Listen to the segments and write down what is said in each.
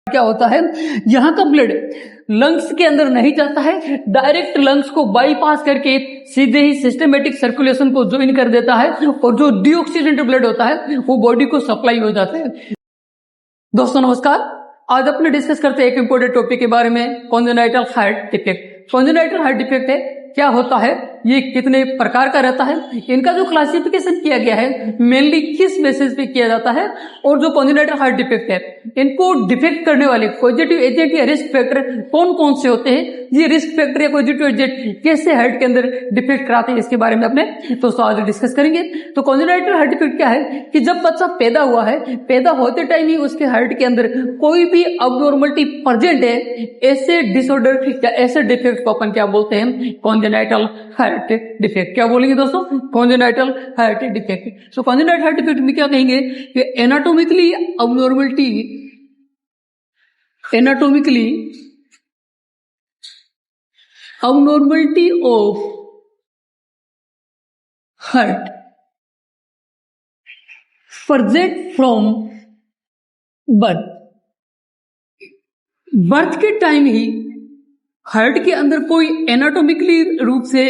क्या होता है, यहाँ का ब्लड लंग्स के अंदर नहीं जाता है, डायरेक्ट लंग्स को बाईपास करके सीधे ही सिस्टमेटिक सर्कुलेशन को ज्वाइन कर देता है और जो डीऑक्सीजेनेटेड ब्लड होता है वो बॉडी को सप्लाई हो जाता है। दोस्तों नमस्कार, आज अपने डिस्कस करते हैं एक इंपॉर्टेंट टॉपिक के बारे में, congenital heart defect. Congenital heart defect है, क्या होता है, ये कितने प्रकार का रहता है, इनका जो क्लासिफिकेशन किया गया है मेनली किस बेसिस पे किया जाता है, और जो कॉन्जेनाइटल हार्ट डिफेक्ट है इनको डिफेक्ट करने वाले पॉजिटिव एजेंट या रिस्क फैक्टर कौन कौन से होते हैं, ये रिस्क फैक्टर या पॉजिटिव एजेंट कैसे हार्ट के अंदर डिफेक्ट कराते हैं, इसके बारे में अपने दोस्तों आज डिस्कस करेंगे। तो कॉन्जेनाइटल हार्ट डिफेक्ट क्या है कि जब बच्चा पैदा हुआ है, पैदा होते टाइम ही उसके हार्ट के अंदर कोई भी अबनॉर्मलिटी प्रेजेंट है, ऐसे डिसऑर्डर या ऐसे डिफेक्ट को अपन क्या बोलते हैं, कॉन्जेनाइटल हार्ट डिफेक्ट। क्या बोलेंगे दोस्तों, कॉन्जेनाइटल हार्ट डिफेक्ट। सो कॉन्जेनाइटल हार्ट डिफेक्ट में क्या कहेंगे कि anatomically abnormality of heart present from birth। Birth के टाइम ही हार्ट के अंदर कोई एनाटॉमिकली रूप से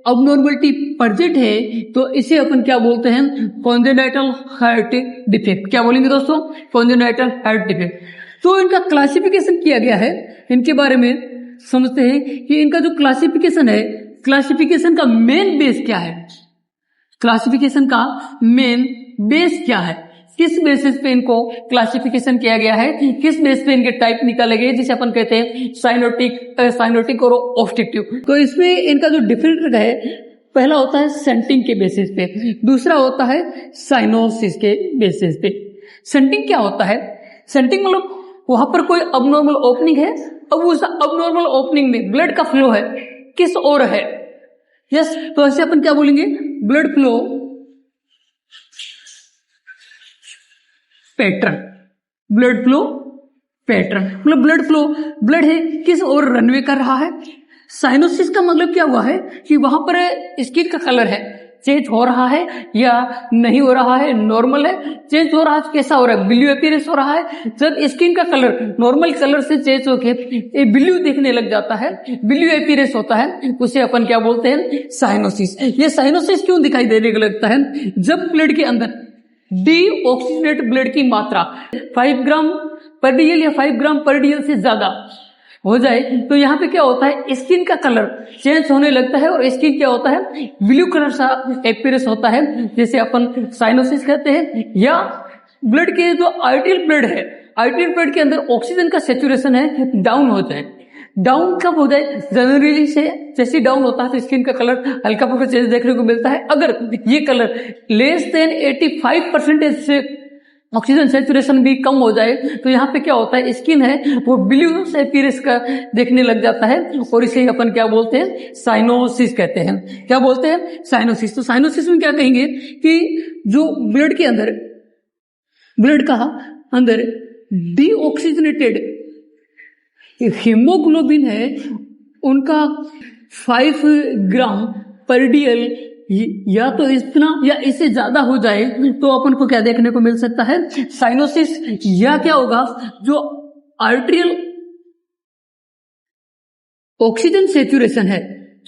अबनॉर्मलिटी प्रेजेंट है तो इसे अपन क्या बोलते हैं, कॉन्जेनाइटल हार्ट डिफेक्ट। क्या बोलेंगे दोस्तों, कॉन्जेनाइटल हार्ट डिफेक्ट। तो इनका क्लासिफिकेशन किया गया है, इनके बारे में समझते हैं कि इनका जो क्लासिफिकेशन है, क्लासिफिकेशन का मेन बेस क्या है, क्लासिफिकेशन का मेन बेस क्या है, किस बेसिस पे इनको क्लासिफिकेशन किया गया है, किस बेस पे इनके टाइप निकाले गए, जिसे अपन कहते हैं साइनोटिक और ऑब्स्ट्रक्टिव। तो इसमें इनका जो डिफरेंट है, पहला होता है सेंटिंग के बेसिस पे, दूसरा होता है साइनोसिस के बेसिस पे। सेंटिंग क्या होता है, सेंटिंग मतलब वहां पर कोई अबनॉर्मल ओपनिंग है, अब उस अबनॉर्मल ओपनिंग में ब्लड का फ्लो है किस ओर है, यस, तो ऐसे अपन क्या बोलेंगे, blood flow pattern. Blood flow pattern मतलब ब्लड है किस ओर रनवे कर रहा है। साइनोसिस का मतलब क्या हुआ है कि वहां पर स्किन का कलर है, चेंज हो रहा है या नहीं हो रहा है, नॉर्मल है, चेंज हो रहा है, कैसा हो रहा है, ब्लू अपीयरेंस हो रहा है। जब स्किन का कलर नॉर्मल कलर से चेंज होकर ब्लू दिखने लग जाता है, ब्लू अपीयरेंस होता है, उसे अपन क्या बोलते हैं, साइनोसिस। ये साइनोसिस क्यों दिखाई देने लगता है, जब ब्लड के अंदर डीऑक्सीजनेटेड ब्लड की मात्रा 5 ग्राम पर डीएल या 5 ग्राम पर डीएल से ज्यादा हो जाए तो यहाँ पे क्या होता है, स्किन का कलर चेंज होने लगता है और स्किन क्या होता है, ब्लू कलर सा अपीयरेंस होता है, जैसे अपन साइनोसिस कहते हैं। या ब्लड के जो आर्टियल ब्लड है, आर्टियल ब्लड के अंदर ऑक्सीजन का सेचुरेशन है डाउन हो जाए। डाउन कब हो जाए, जनरली से जैसे डाउन होता है तो स्किन का कलर हल्का फुल्का चेंज देखने को मिलता है। अगर ये कलर लेस देन 85% से ऑक्सीजन सेचुरेशन भी कम हो जाए तो यहाँ पे क्या होता है, स्किन है वो ब्लू से अपीयरेंस का देखने लग जाता है और इसे अपन क्या बोलते हैं, साइनोसिस कहते हैं। क्या बोलते हैं, साइनोसिस। तो साइनोसिस में क्या कहेंगे कि जो ब्लड के अंदर, ब्लड का अंदर डीऑक्सीजनेटेड हीमोग्लोबिन है उनका 5 ग्राम पर डीएल या तो इतना या इससे ज्यादा हो जाए तो अपन को क्या देखने को मिल सकता है, साइनोसिस। या क्या होगा, जो आर्टेरियल ऑक्सीजन सेचुरेशन है,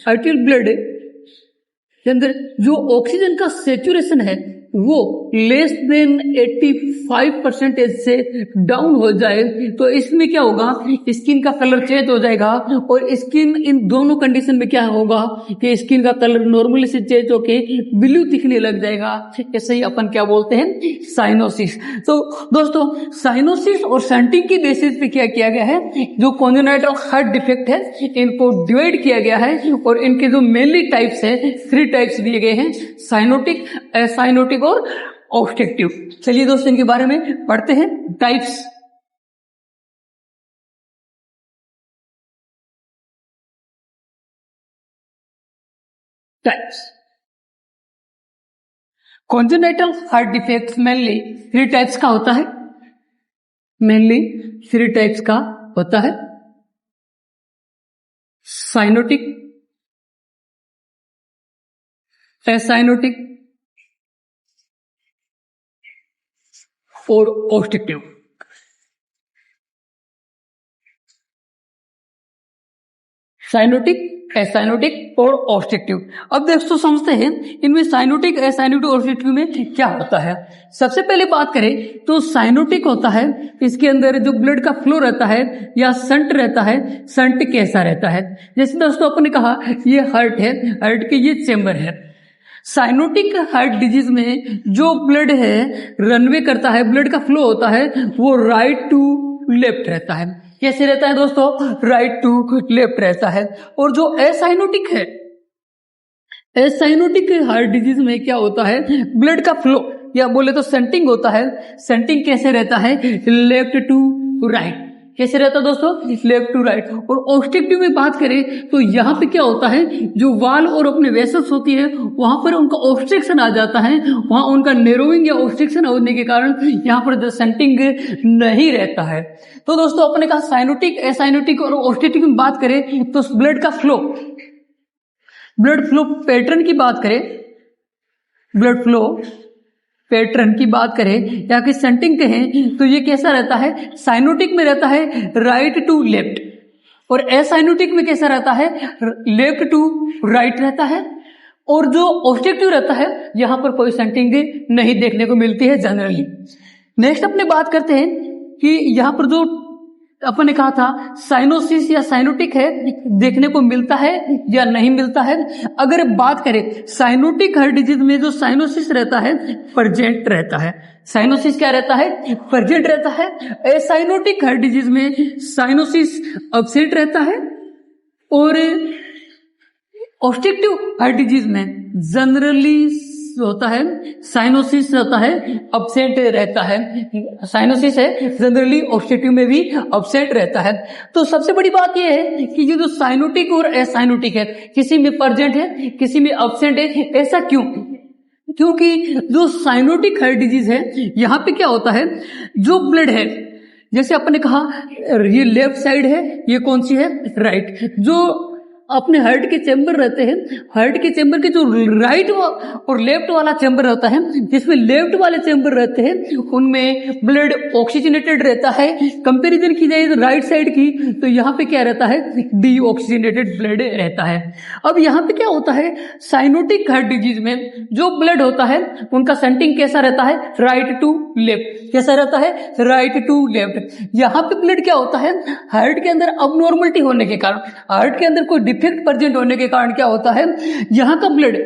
आर्टेरियल ब्लड के अंदर जो ऑक्सीजन का सेचुरेशन है वो लेस देन 85% से डाउन हो जाए तो इसमें क्या होगा, स्किन का कलर चेंज हो जाएगा। और स्किन इन दोनों कंडीशन में क्या होगा कि स्किन का कलर नॉर्मली से चेंज होके ब्लू दिखने लग जाएगा, ऐसे ही अपन क्या बोलते हैं, साइनोसिस। तो दोस्तों साइनोसिस और सेंटिंग की बेसिस पे क्या किया गया है, जो कॉन्जेनाइटल हार्ट डिफेक्ट है इनको डिवाइड किया गया है और इनके जो मेनली टाइप्स है 3 टाइप्स दिए गए हैं, साइनोटिक, असाइनोटिक और ऑब्स्ट्रक्टिव। चलिए दोस्तों इनके बारे में पढ़ते हैं, types. Congenital heart defect mainly 3 types का होता है, मेनली 3 टाइप्स का होता है, साइनोटिक, असाइनोटिक और ऑब्स्ट्रक्टिव। साइनोटिक, एसाइनोटिक और ऑब्स्ट्रक्टिव। अब दोस्तों समझते हैं इनमें साइनोटिक, एसाइनोटिक और ऑब्स्ट्रक्टिव में क्या होता है। सबसे पहले बात करें तो साइनोटिक होता है, इसके अंदर जो ब्लड का फ्लो रहता है या संट रहता है, संट कैसा रहता है। जैसे दोस्तों अपन ने कहा ये हार्ट है, हार्ट के ये चेम्बर है। साइनोटिक हार्ट डिजीज में जो ब्लड है रनवे करता है, ब्लड का फ्लो होता है वो राइट टू लेफ्ट रहता है। कैसे रहता है दोस्तों? राइट टू लेफ्ट रहता है। और जो एसाइनोटिक है, एसाइनोटिक हार्ट डिजीज में क्या होता है, ब्लड का फ्लो या बोले तो सेंटिंग होता है। सेंटिंग कैसे रहता है? Left to right. कैसे रहता है दोस्तों? Left to right. और ऑब्स्ट्रक्टिव में बात करें तो यहाँ पे क्या होता है, जो वाल और अपने वेसल्स होती है वहां पर उनका ऑब्स्ट्रक्शन आ जाता है, वहां उनका नेरोइंग या ऑब्स्ट्रक्शन होने के कारण यहाँ पर सेंटिंग नहीं रहता है। तो दोस्तों अपने कहा साइनोटिक, एसाइनोटिक और ऑब्स्ट्रक्टिव में बात करें तो ब्लड का फ्लो, ब्लड फ्लो पैटर्न की बात करें, ब्लड फ्लो पैटर्न की बात करें या कि सेंटिंग कहें तो ये कैसा रहता है? साइनोटिक में रहता है राइट टू लेफ्ट, और एसाइनोटिक में कैसा रहता है? लेफ्ट टू राइट रहता है। और जो ऑब्स्ट्रक्टिव रहता है यहां पर कोई सेंटिंग नहीं देखने को मिलती है जनरली। नेक्स्ट अपने बात करते हैं कि यहां पर जो अपन ने कहा था साइनोसिस या साइनोटिक है, देखने को मिलता है या नहीं मिलता है। अगर बात करें साइनोटिक हार्ट डिजीज में जो साइनोसिस रहता है प्रेजेंट रहता है। साइनोसिस क्या रहता है? प्रेजेंट रहता है। एसाइनोटिक हार्ट डिजीज में साइनोसिस एब्सेंट रहता है। और ऑब्स्ट्रक्टिव हार्ट डिजीज में जनरली होता है साइनोसिस होता है एब्सेंट रहता है। साइनोसिस है जनरली, ऑब्स्ट्रक्टिव में भी एब्सेंट रहता है। तो सबसे बड़ी बात यह है कि ये जो साइनोटिक और एसाइनोटिक है, किसी में प्रेजेंट है किसी में एब्सेंट है। ऐसा क्यों? क्योंकि जो साइनोटिक हार्ट डिजीज है यहाँ पे क्या होता है, जो ब्लड है जैसे अपन ने कहा ये लेफ्ट साइड है, ये कौन सी है? राइट। जो अपने हार्ट के चेंबर रहते हैं, हार्ट के चेंबर के जो राइट और लेफ्ट वाला चेंबर रहता है, जिसमें लेफ्ट वाले चेंबर रहते हैं उनमें ब्लड ऑक्सीजनेटेड रहता है। कंपैरिजन की जाए राइट साइड की तो यहाँ पे क्या रहता है? डीऑक्सीजनेटेड ब्लड रहता है। अब यहाँ पे क्या होता है, साइनोटिक हार्ट डिजीज में जो ब्लड होता है उनका सेंटिंग कैसा रहता है? Right to left. कैसा रहता है? Right to left. यहाँ पे ब्लड क्या होता है, हार्ट के अंदर अबनॉर्मलिटी होने के कारण, हार्ट के अंदर कोई डिफेक्ट प्रेजेंट होने के कारण क्या होता है, यहाँ का ब्लड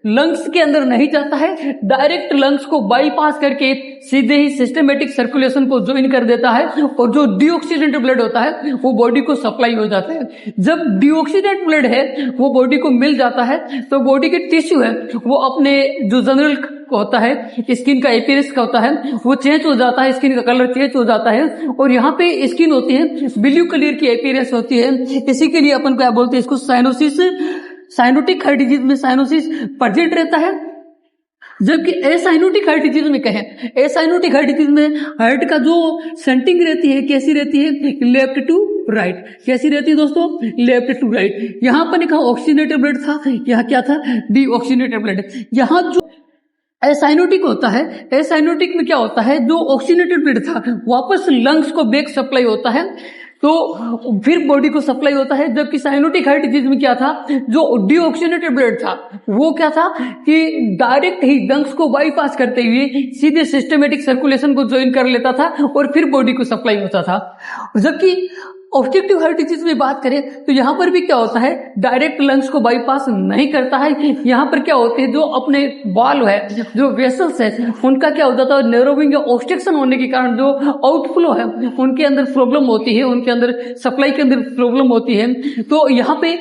लंग्स के अंदर नहीं जाता है, डायरेक्ट लंग्स को बाईपास करके सीधे ही सिस्टमेटिक सर्कुलेशन को ज्वाइन कर देता है। और जो डीऑक्सीडेंटेड ब्लड होता है वो बॉडी को सप्लाई हो जाता है। जब डीऑक्सीडेंटेड ब्लड है वो बॉडी को मिल जाता है तो बॉडी के टिश्यू है वो अपने जो जनरल होता है, स्किन का अपीयरेंस का होता है वो चेंज हो जाता है, स्किन का कलर चेंज हो जाता है। और यहाँ पे स्किन होती है ब्लू कलर की अपीयरेंस होती है। इसी के लिए अपन क्या बोलते हैं इसको? साइनोसिस। साइनोटिक हार्ट डिजीज में साइनोसिस प्रेजेंट रहता है। जबकि एसाइनोटिक हार्ट डिजीज में कहें, एसाइनोटिक हार्ट डिजीज में हार्ट का जो सेंटिंग रहती है कैसी रहती है? Left to right. कैसी रहती है दोस्तों? Left to right. यहाँ पर लिखा ऑक्सीजनेटेड ब्लड था, यहाँ क्या था? Deoxygenated blood. यहाँ जो एसाइनोटिक होता है, एसाइनोटिक में क्या होता है, जो ऑक्सीजनेटेड ब्लड था वापस लंग्स को बैक सप्लाई होता है तो फिर बॉडी को सप्लाई होता है। जबकि साइनोटिक हार्ट डिजीज में क्या था, जो डीऑक्सीजनेटेड ब्लड था वो क्या था कि डायरेक्ट ही लंग्स को बाईपास करते हुए सीधे सिस्टमेटिक सर्कुलेशन को ज्वाइन कर लेता था और फिर बॉडी को सप्लाई होता था। जबकि ऑब्स्ट्रक्टिव हार्ट डिजीज में बात करें तो यहाँ पर भी क्या होता है, डायरेक्ट लंग्स को बाईपास नहीं करता है। यहाँ पर क्या होते हैं, जो अपने वाल्व है, जो वेसल्स है, उनका क्या हो जाता है, नैरोइंग या ऑब्स्ट्रक्शन होने के कारण जो आउटफ्लो है उनके अंदर प्रॉब्लम होती है, उनके अंदर सप्लाई के अंदर प्रॉब्लम होती है। तो यहाँ पे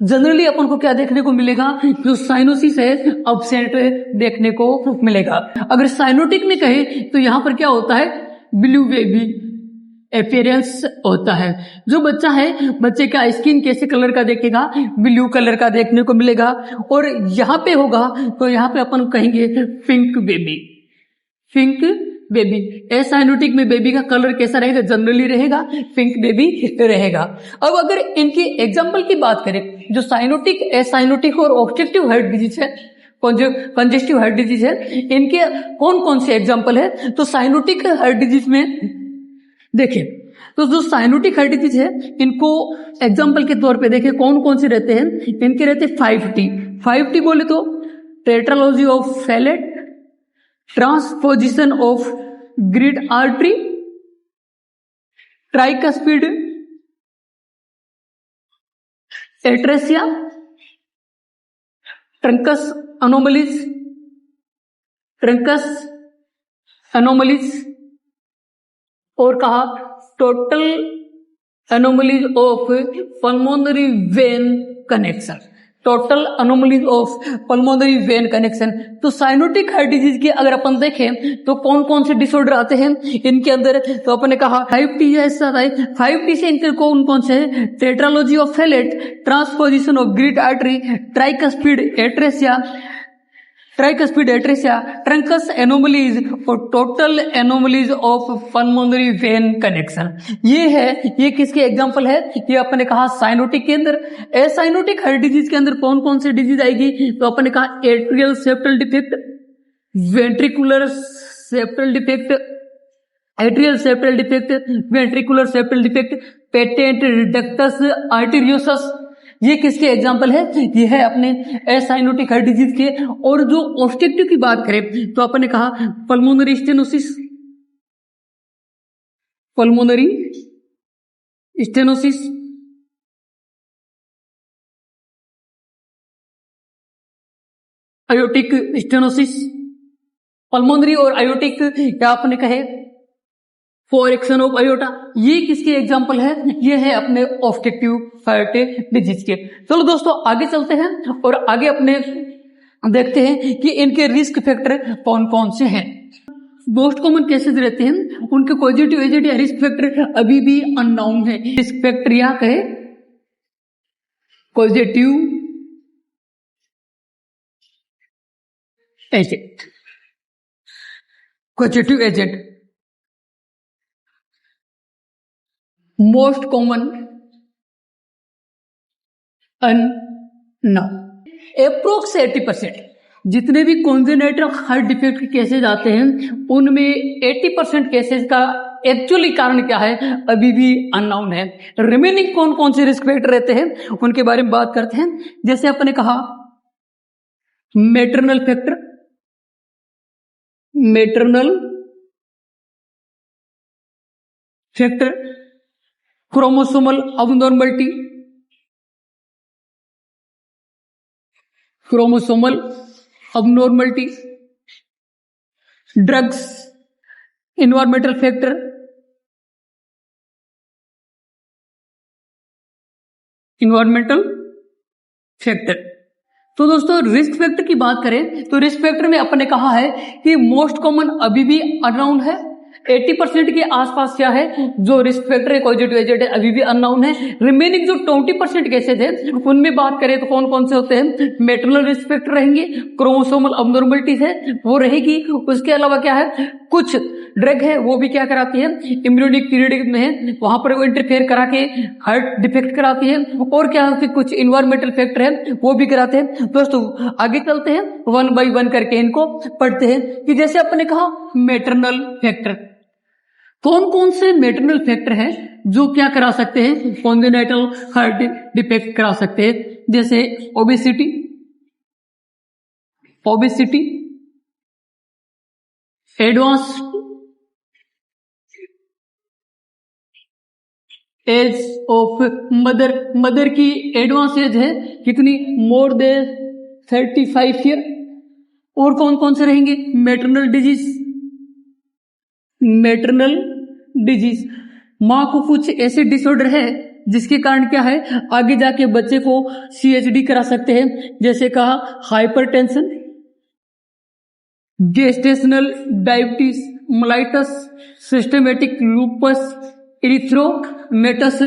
जनरली अपन को क्या देखने को मिलेगा, जो साइनोसिस है एब्सेंट देखने को मिलेगा। अगर साइनोटिक में कहे तो यहाँ पर क्या होता है, ब्लू बेबी अपीयरेंस होता है। जो बच्चा है, बच्चे का स्किन कैसे कलर का देखेगा, ब्लू कलर का देखने को मिलेगा। और यहाँ पे होगा तो यहाँ पे अपन कहेंगे pink baby, pink baby. Acyanotic में बेबी का कलर कैसा रहेगा, जनरली रहेगा पिंक बेबी रहेगा। अब अगर इनकी एग्जाम्पल की बात करें, जो साइनोटिक, एसाइनोटिक और ऑब्स्ट्रक्टिव हार्ट डिजीज है, कंजेस्टिव हार्ट डिजीज है, इनके कौन कौन से एग्जाम्पल है, तो साइनोटिक हार्ट डिजीज में देखिए, तो जो साइनोटिक हार्ट डिजीज है, इनको एग्जाम्पल के तौर पे देखिए कौन कौन से रहते हैं। इनके रहते 5T। 5T बोले तो tetralogy of Fallot, transposition of great artery, tricuspid atresia, trunks anomalies, और कहा total anomalies of pulmonary vein connection. Total anomalies of pulmonary vein connection. तो साइनोटिक हार्ट डिजीज के अगर अपन देखें तो कौन कौन से डिसऑर्डर आते हैं इनके अंदर, तो अपन ने कहा 5T ऐसा है। 5T से इनके कौन कौन से है? Tetralogy of Fallot, transposition of great artery, tricuspid atresia, truncus anomalies और total anomalies of pulmonary vein connection. ये किसके एग्जांपल है? ये अपन ने कहा साइनोटिक के अंदर। एसाइनोटिक हार्ट डिजीज के अंदर कौन कौन सी डिजीज आएगी? तो अपन ने कहा atrial septal defect, ventricular septal defect, patent ductus arteriosus. ये किसके एग्जाम्पल है? ये है अपने एसाइनोटिक हार्ट डिजीज के। और जो ऑब्स्ट्रक्टिव की बात करें तो अपन ने कहा pulmonary stenosis, aortic stenosis, pulmonary और आयोटिक क्या आपने कहे फोरेक्शन ऑफ आयोटा। ये किसके एग्जाम्पल है? ये है अपने ऑब्स्ट्रक्टिव हार्ट डिजीज के। चलो दोस्तों आगे चलते हैं और आगे अपने देखते हैं कि इनके रिस्क फैक्टर कौन कौन से हैं। मोस्ट कॉमन केसेस रहते हैं, उनके पॉजिटिव एजेंट या रिस्क फैक्टर अभी भी अननोन है। रिस्क फैक्टर या कहे positive agent, most common unknown. Approx 80% जितने भी कॉन्जेनिटल हार्ट डिफेक्ट के केसेस आते हैं उनमें 80% केसेस का एक्चुअली कारण क्या है अभी भी अननोन है। रिमेनिंग कौन कौन से रिस्क फैक्टर रहते हैं उनके बारे में बात करते हैं। जैसे अपने कहा maternal factor, chromosomal abnormality, drugs, environmental factor, तो दोस्तों रिस्क फैक्टर की बात करें तो रिस्क फैक्टर में अपन ने कहा है कि मोस्ट कॉमन अभी भी अननोन है। 80% के आसपास क्या है जो रिस्क फैक्टर है पॉजिटिव एजेंट है अभी भी अननोन है। रिमेनिंग जो 20% केसेज है उनमें बात करें तो कौन कौन से होते हैं? मैटरनल रिस्क फैक्टर रहेंगे, क्रोमोसोमल अबनॉर्मलिटीज है वो रहेगी, उसके अलावा क्या है कुछ ड्रग है वो भी क्या कराती है इम्यूनिक पीरियड में है वहां पर वो इंटरफेयर करा के हार्ट डिफेक्ट कराती है, और क्या होती है कुछ इन्वायरमेंटल फैक्टर है वो भी कराते हैं। दोस्तों आगे चलते हैं वन बाय वन करके इनको पढ़ते हैं कि जैसे अपने कहा मैटरनल फैक्टर, कौन कौन से मैटरनल फैक्टर हैं जो क्या करा सकते हैं कॉन्जेनिटल हार्ट डिफेक्ट करा सकते हैं। जैसे obesity, advance age of mother की एडवांस एज है कितनी मोर देन 35 ईयर। और कौन कौन से रहेंगे मैटरनल डिजीज, माँ को कुछ ऐसे डिसऑर्डर है जिसके कारण क्या है आगे जाके बच्चे को CHD करा सकते हैं। जैसे कहा hypertension, gestational diabetes mellitus, systematic lupus erythematosus,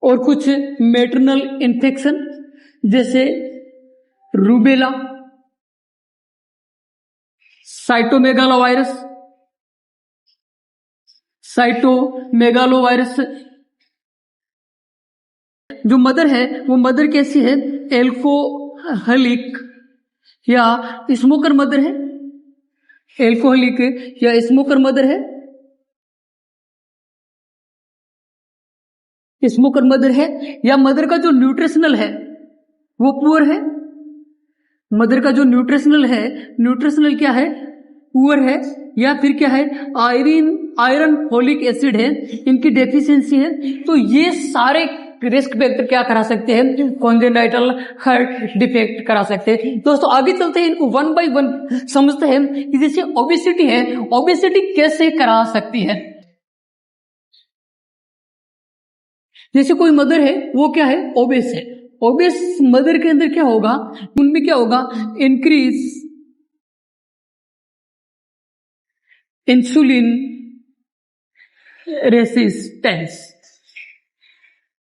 और कुछ मैटरनल इन्फेक्शन जैसे रूबेला, साइटोमेगालोवायरस। जो मदर है वो मदर कैसी है एल्कोहलिक या स्मोकर मदर है, एल्कोहलिक या स्मोकर मदर है, स्मोकर मदर है, या मदर का जो न्यूट्रिशनल है वो पुअर है, मदर का जो न्यूट्रिशनल क्या है, पुअर है, या फिर क्या है, आयरन फोलिक एसिड है, इनकी डेफिशिएंसी है। तो ये सारे रिस्क फैक्टर क्या करा सकते हैं, कॉन्जेनाइटल हार्ट डिफेक्ट करा सकते हैं। दोस्तों आगे चलते हैं, इनको वन बाय वन समझते हैं कि जैसे ओबेसिटी है, ओबेसिटी कैसे करा सकती है। जैसे कोई मदर है वो क्या है, ओबेस है, ओबेस मदर के अंदर क्या होगा, उनमें क्या होगा, इंक्रीज इंसुलिन रेसिस्टेंस।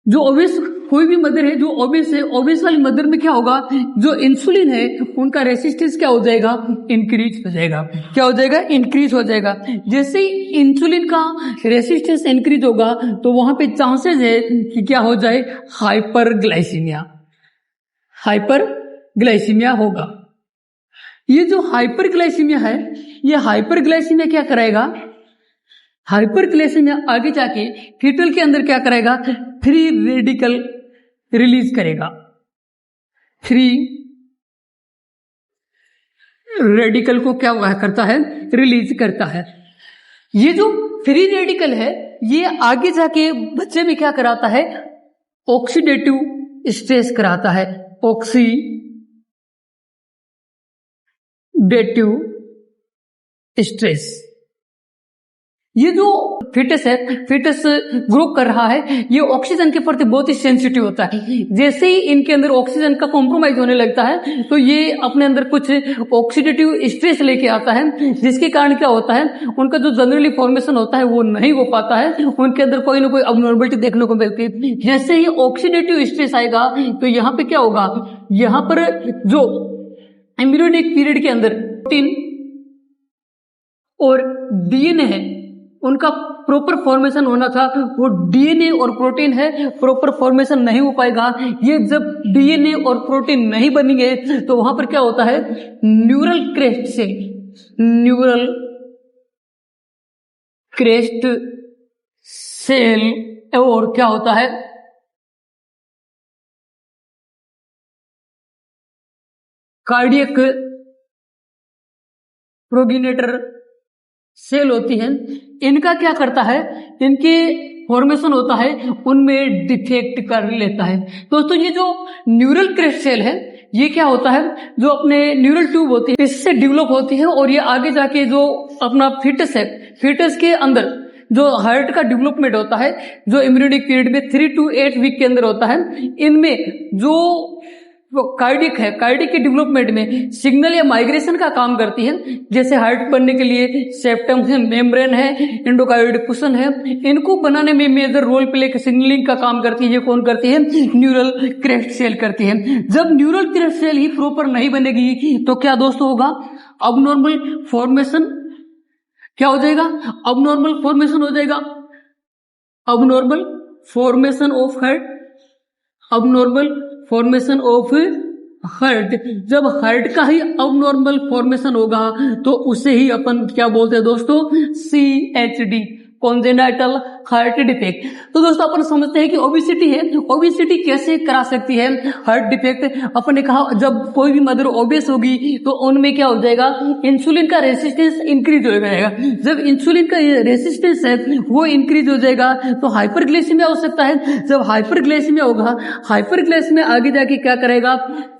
जो ओबेस कोई भी मदर है जो ओबेस है, ओबेस वाली मदर में क्या होगा, जो इंसुलिन है उनका रेसिस्टेंस क्या हो जाएगा, इंक्रीज हो जाएगा। क्या हो जाएगा, इंक्रीज हो जाएगा। जैसे ही इंसुलिन का रेसिस्टेंस इंक्रीज होगा तो वहां पे चांसेस है कि क्या हो जाए, हाइपरग्लाइसीमिया होगा। ये जो हाइपरग्लाइसीमिया है, ये हाइपरग्लाइसीमिया क्या कराएगा, हाइपरग्लाइसीमिया आगे जाके फीटल के अंदर क्या कराएगा, फ्री रेडिकल रिलीज करेगा, फ्री रेडिकल को क्या करता है, रिलीज करता है। ये जो फ्री रेडिकल है ये आगे जाके बच्चे में क्या कराता है, ऑक्सीडेटिव स्ट्रेस कराता है, ऑक्सीडेटिव स्ट्रेस। ये जो फिटस है, फिटस ग्रो कर रहा है, ये ऑक्सीजन के प्रति बहुत ही सेंसिटिव होता है। जैसे ही इनके अंदर ऑक्सीजन का कॉम्प्रोमाइज होने लगता है तो ये अपने अंदर कुछ ऑक्सीडेटिव स्ट्रेस लेके आता है, जिसके कारण क्या होता है, उनका जो जनरली फॉर्मेशन होता है वो नहीं हो पाता है, उनके अंदर कोई ना कोई अबनॉर्मलिटी देखने को मिलती है। जैसे ही ऑक्सीडेटिव स्ट्रेस आएगा तो यहाँ पे क्या होगा, यहाँ पर जो एम्ब्रियोनिक पीरियड के अंदर प्रोटीन और डीएनए है उनका प्रॉपर फॉर्मेशन होना था, वो डीएनए और प्रोटीन है प्रॉपर फॉर्मेशन नहीं हो पाएगा। ये जब डीएनए और प्रोटीन नहीं बनेंगे तो वहां पर क्या होता है, न्यूरल क्रेस्ट सेल और क्या होता है, कार्डियक प्रोगेनेटर सेल होती है। इनका क्या करता है, इनके फॉर्मेशन होता है उनमें डिफेक्ट कर लेता है। दोस्तों ये जो न्यूरल क्रेस्ट सेल है ये क्या होता है, जो अपने न्यूरल ट्यूब होती है इससे डेवलप होती है, और ये आगे जाके जो अपना फिटस है, फिटस के अंदर जो हार्ट का डेवलपमेंट होता है जो एम्ब्रियोनिक पीरियड में 3 to 8 वीक के अंदर होता है, इनमें जो कार्डियक है, कार्डियक के डेवलपमेंट में सिग्नल या माइग्रेशन का काम करती है। जैसे हार्ट बनने के लिए सेप्टम है, मेम्ब्रेन है, एंडोकार्डिक कुशन है, इनको बनाने में मेजर रोल प्ले सिग्नलिंग का काम करती है। ये कौन करती है, न्यूरल क्रेस्ट सेल करती है। जब न्यूरल क्रेस्ट सेल ही प्रॉपर नहीं बनेगी तो क्या दोस्तों होगा, अबनॉर्मल फॉर्मेशन क्या हो जाएगा, अबनॉर्मल फॉर्मेशन हो जाएगा, abnormal formation of heart, abnormal formation of heart. जब हार्ट का ही अबनॉर्मल फॉर्मेशन होगा तो उसे ही अपन क्या बोलते हैं दोस्तों, CHD, कॉन्जेनाइटल हार्ट डिफेक्ट। तो दोस्तों अपन समझते हैं कि ओबेसिटी है, ओबेसिटी कैसे करा सकती है हार्ट डिफेक्ट। अपन ने कहा जब कोई भी मदर ओबेस होगी तो उनमें क्या हो जाएगा, इंसुलिन का रेसिस्टेंस इंक्रीज हो जाएगा। जब इंसुलिन का रेसिस्टेंस है वो इंक्रीज हो जाएगा तो हाइपरग्लाइसीमिया हो सकता है। जब हाइपरग्लाइसीमिया होगा, हाइपरग्लाइसीमिया आगे जाके क्या करेगा,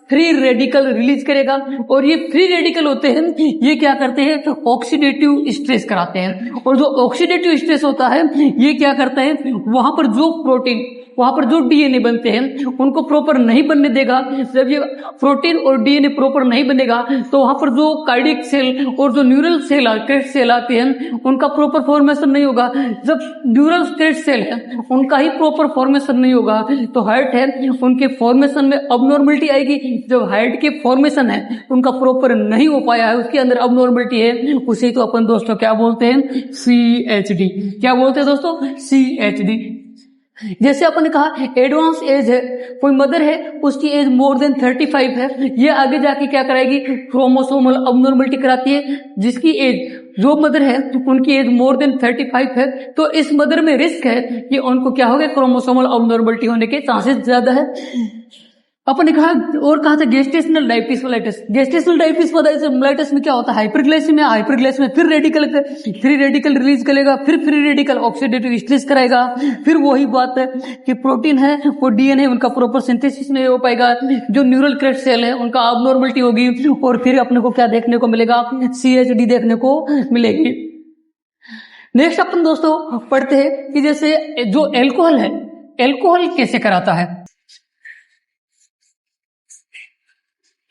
फ्री रेडिकल रिलीज करेगा, और ये फ्री रेडिकल होते हैं ये क्या करते हैं, ऑक्सीडेटिव स्ट्रेस कराते हैं। और जो ऑक्सीडेटिव स्ट्रेस होता है ये क्या करता है, वहां पर जो प्रोटीन, वहां पर जो डीएनए बनते हैं उनको प्रॉपर नहीं बनने देगा। जब ये प्रोटीन और डीएनए प्रॉपर नहीं बनेगा तो वहां पर जो कार्डियक सेल और जो न्यूरल सेल क्रेस्ट सेल आते हैं उनका प्रॉपर फॉर्मेशन नहीं होगा। जब न्यूरल क्रेस्ट सेल है उनका ही प्रॉपर फॉर्मेशन नहीं होगा तो हार्ट है उनके फॉर्मेशन में अबनॉर्मलिटी आएगी। जब हार्ट के फॉर्मेशन है उनका प्रॉपर नहीं हो पाया है, उसके अंदर अबनॉर्मलिटी है, उसे तो अपन दोस्तों क्या बोलते हैं, CHD। क्या बोलते हैं दोस्तों, CHD। जैसे अपन ने कहा एडवांस एज है, कोई मदर है उसकी एज मोर देन 35 है, ये आगे जाके क्या कराएगी, क्रोमोसोमल अबनॉर्मलिटी कराती है। जिसकी एज, जो मदर है उनकी एज मोर देन 35 है, तो इस मदर में रिस्क है कि उनको क्या हो गया, क्रोमोसोमल अबनॉर्मलिटी होने के चांसेस ज्यादा है। अपन ने कहा और कहा था गेस्टेशनल डायबिटीज। गेस्टेशनल डायबिटीज में क्या होता है, हाइपरग्लाइसेमिया। हाइपरग्लाइसेमिया फिर रेडिकल फ्री रेडिकल रिलीज करेगा, फिर फ्री रेडिकल ऑक्सीडेटिव स्ट्रेस कराएगा, फिर वही बात है कि प्रोटीन है वो डीएनए उनका प्रॉपर सिंथेसिस नहीं हो पाएगा, जो न्यूरल क्रेस्ट सेल है उनका अबनॉर्मलिटी होगी, और फिर अपने को क्या देखने को मिलेगा, CHD देखने को मिलेगी। नेक्स्ट अपन दोस्तों पढ़ते हैं कि जैसे जो एल्कोहल है, एल्कोहल कैसे कराता है,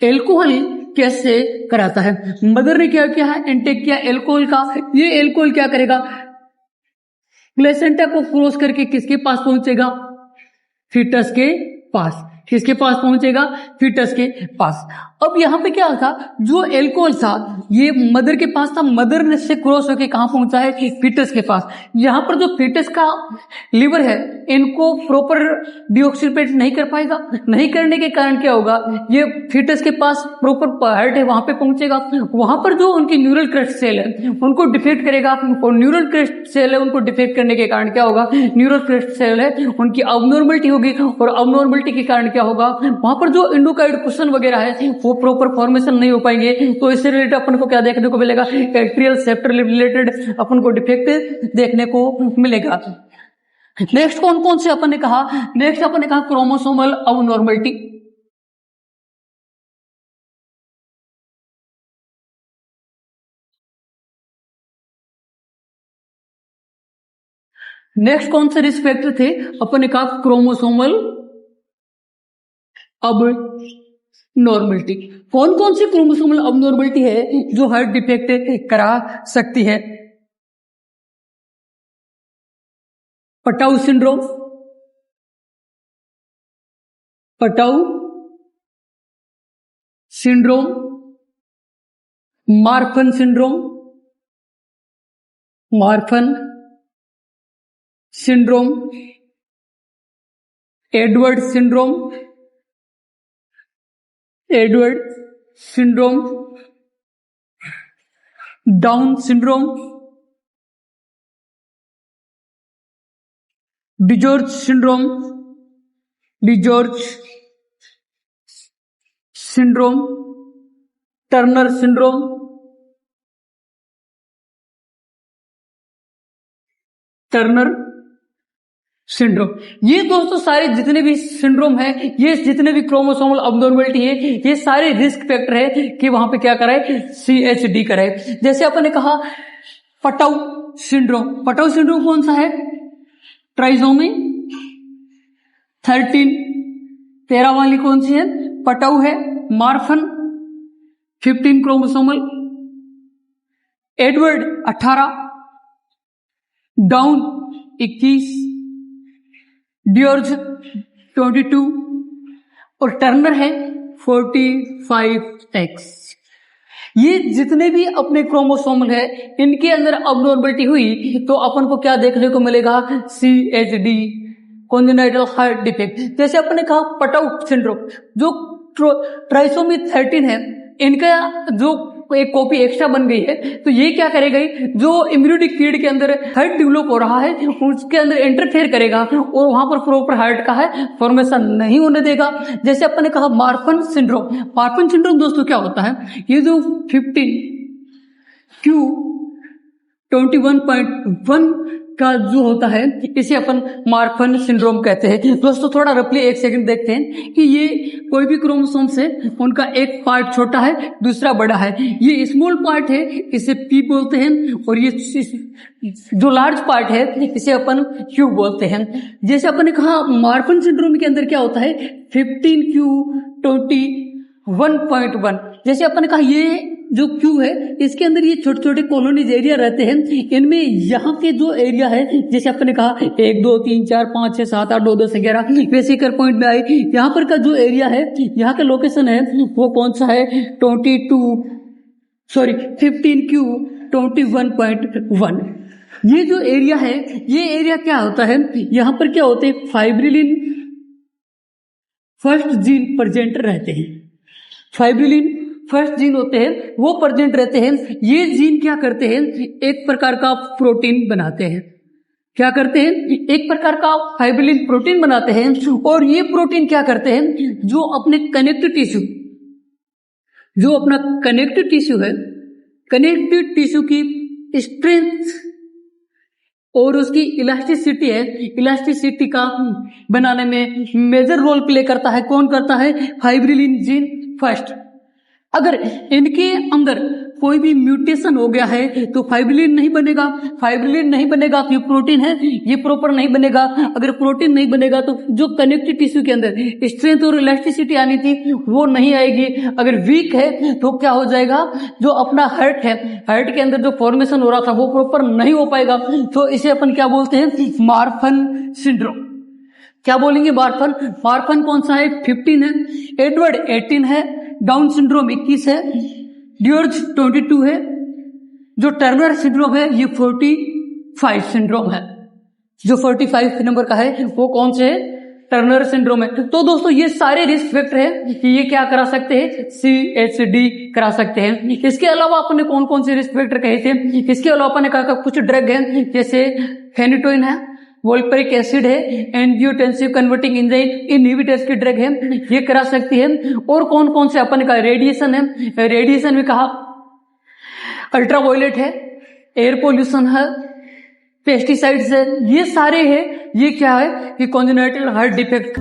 एल्कोहल कैसे कराता है। मदर ने क्या किया है, इनटेक किया एल्कोहल का। ये एल्कोहल क्या करेगा, प्लेसेंटा को क्रॉस करके किसके पास पहुंचेगा, फीटस के पास। किसके पास पहुंचेगा, फीटस के पास। अब यहाँ पे क्या था, जो एल्कोहल था ये मदर के पास था, मदर ने से क्रॉस होके कहाँ पहुंचा है, फीटस के पास। यहाँ पर जो फीटस का लिवर है इनको प्रॉपर डिऑक्सीपेट नहीं कर पाएगा, नहीं करने के कारण क्या होगा, ये फीटस के पास प्रॉपर हार्ट है वहां पे पहुंचेगा, वहां पर जो उनकी न्यूरल क्रेस्ट सेल है उनको डिफेक्ट करेगा, और न्यूरल क्रेस्ट सेल है उनको डिफेक्ट करने के कारण क्या होगा, न्यूरल क्रेस्ट सेल है उनकी अबनॉर्मलिटी होगी, और अबनॉर्मलिटी के कारण क्या होगा, वहां पर जो एंडोकार्ड कुशन वगैरह है वो प्रॉपर फॉर्मेशन नहीं हो पाएंगे। तो इससे रिलेटेड अपन को क्या देखने को मिलेगा, एट्रियल सेप्टर रिलेटेड अपन को डिफेक्ट देखने को मिलेगा। नेक्स्ट कौन कौन से अपन ने कहा, नेक्स्ट अपन ने कहा क्रोमोसोमल अबनॉर्मलिटी। नेक्स्ट कौन से रिस्क फैक्टर थे, अपन ने कहा क्रोमोसोमल अब नॉर्मलिटी। कौन कौन सी क्रोमोसोमल अबनॉर्मलिटी है जो हार्ट डिफेक्ट करा सकती है, Patau syndrome, Patau syndrome, Marfan syndrome, Marfan syndrome, Edward syndrome, Edward syndrome, down syndrome, DiGeorge syndrome, DiGeorge syndrome, Turner syndrome, Turner syndrome. ये दोस्तों सारे जितने भी सिंड्रोम है, ये जितने भी क्रोमोसोमल अबनॉर्मलिटी है, ये सारे रिस्क फैक्टर है कि वहां पे क्या कराए, CHD कराए। जैसे अपन ने कहा पटाउ सिंड्रोम, पटाउ सिंड्रोम कौन सा है, ट्राइसोमी 13 वाली कौन सी है, पटाउ है, मार्फन 15 क्रोमोसोमल, एडवर्ड 18, डाउन 21, डियोर्ज 22 और टर्नर है 45X। ये जितने भी अपने क्रोमोसोमल है इनके अंदर अबनॉर्मलिटी हुई तो अपन को क्या देखने को मिलेगा, CHD, कॉन्जेनाइटल हार्ट डिफेक्ट। जैसे अपन ने कहा पटाउ सिंड्रोम, जो ट्राइसोमी 13 है इनका जो एक कॉपी एक्स्ट्रा बन गई है, तो ये क्या करेगा, जो इम्यूनिटिक फीड के अंदर हार्ट डेवलप हो रहा है उसके अंदर इंटरफेयर करेगा और वहां पर प्रॉपर हार्ट का है फॉर्मेशन नहीं होने देगा। जैसे अपन ने कहा मार्फन सिंड्रोम, मार्फन सिंड्रोम दोस्तों क्या होता है, ये जो 15q21.1 का जो होता है इसे अपन मार्फन सिंड्रोम कहते हैं। दोस्तों थोड़ा रफली एक सेकंड देखते हैं कि ये कोई भी क्रोमोसोम से उनका एक पार्ट छोटा है दूसरा बड़ा है, ये स्मॉल पार्ट है इसे P बोलते हैं, और ये जो लार्ज पार्ट है इसे अपन Q बोलते हैं। जैसे अपन ने कहा मार्फन सिंड्रोम के अंदर क्या होता है 15q21.1, जैसे अपन ने कहा ये जो Q है इसके अंदर ये छोटे छोटे कॉलोनीज एरिया रहते हैं, इनमें यहाँ के जो एरिया है जैसे अपन ने कहा 1 2 3 4 5 6 7 8 9 10 11 वैसे कर पॉइंट में आए, यहाँ पर का जो एरिया है यहाँ का लोकेशन है वो कौन सा है 15q21.1। ये जो एरिया है, ये एरिया क्या होता है, यहां पर क्या होते हैं, फाइब्रिलिन फर्स्ट जीन प्रेजेंट रहते हैं। फाइब्रिलिन फर्स्ट जीन होते हैं, वो प्रेजेंट रहते हैं। ये जीन क्या करते हैं, एक प्रकार का प्रोटीन बनाते हैं। क्या करते हैं, एक प्रकार का फाइब्रिलिन प्रोटीन बनाते हैं। और ये प्रोटीन क्या करते हैं, जो अपने कनेक्टिव टिश्यू, जो अपना कनेक्टिव टिश्यू है, कनेक्टिव टिश्यू की स्ट्रेंथ और उसकी इलास्टिसिटी है, इलास्टिसिटी का बनाने में मेजर रोल प्ले करता है। कौन करता है, फाइब्रिलिन जीन फर्स्ट। अगर इनके अंदर कोई भी म्यूटेशन हो गया है तो फाइब्रिलिन नहीं बनेगा। फाइब्रिलिन नहीं बनेगा तो ये प्रोटीन है, ये प्रॉपर नहीं बनेगा। अगर प्रोटीन नहीं बनेगा तो जो कनेक्टिव टिश्यू के अंदर स्ट्रेंथ और इलास्टिसिटी आनी थी वो नहीं आएगी। अगर वीक है तो क्या हो जाएगा, जो अपना हार्ट है, हार्ट के अंदर जो फॉर्मेशन हो रहा था वो प्रॉपर नहीं हो पाएगा। तो इसे अपन क्या बोलते हैं, मार्फन सिंड्रोम। क्या बोलेंगे, मार्फन। मार्फन कौन सा है, 15 है। एडवर्ड 18 है। डाउन सिंड्रोम 21 है। ड्यूर्ज 22 है। जो टर्नर सिंड्रोम है ये 45 सिंड्रोम है। जो 45 नंबर का है वो कौन से है, टर्नर सिंड्रोम है। तो दोस्तों ये सारे रिस्क फैक्टर है कि ये क्या करा सकते हैं, CHD करा सकते हैं। इसके अलावा आपने कौन कौन से रिस्क फैक्टर कहे थे, इसके अलावा आपने कहा कुछ ड्रग है, जैसे फेनिटोइन है, वोल्परिक एसिड है, एंजियोटेंसिव कन्वर्टिंग एंजाइम इनहिबिटर्स की ड्रग है, ये करा सकती है। और कौन कौन से अपन का, रेडिएशन है, रेडिएशन में कहा अल्ट्रावायलेट है, एयर पोल्यूशन है, पेस्टिसाइड्स है, ये सारे है। ये क्या है कि कॉन्जेनिटल हार्ट डिफेक्ट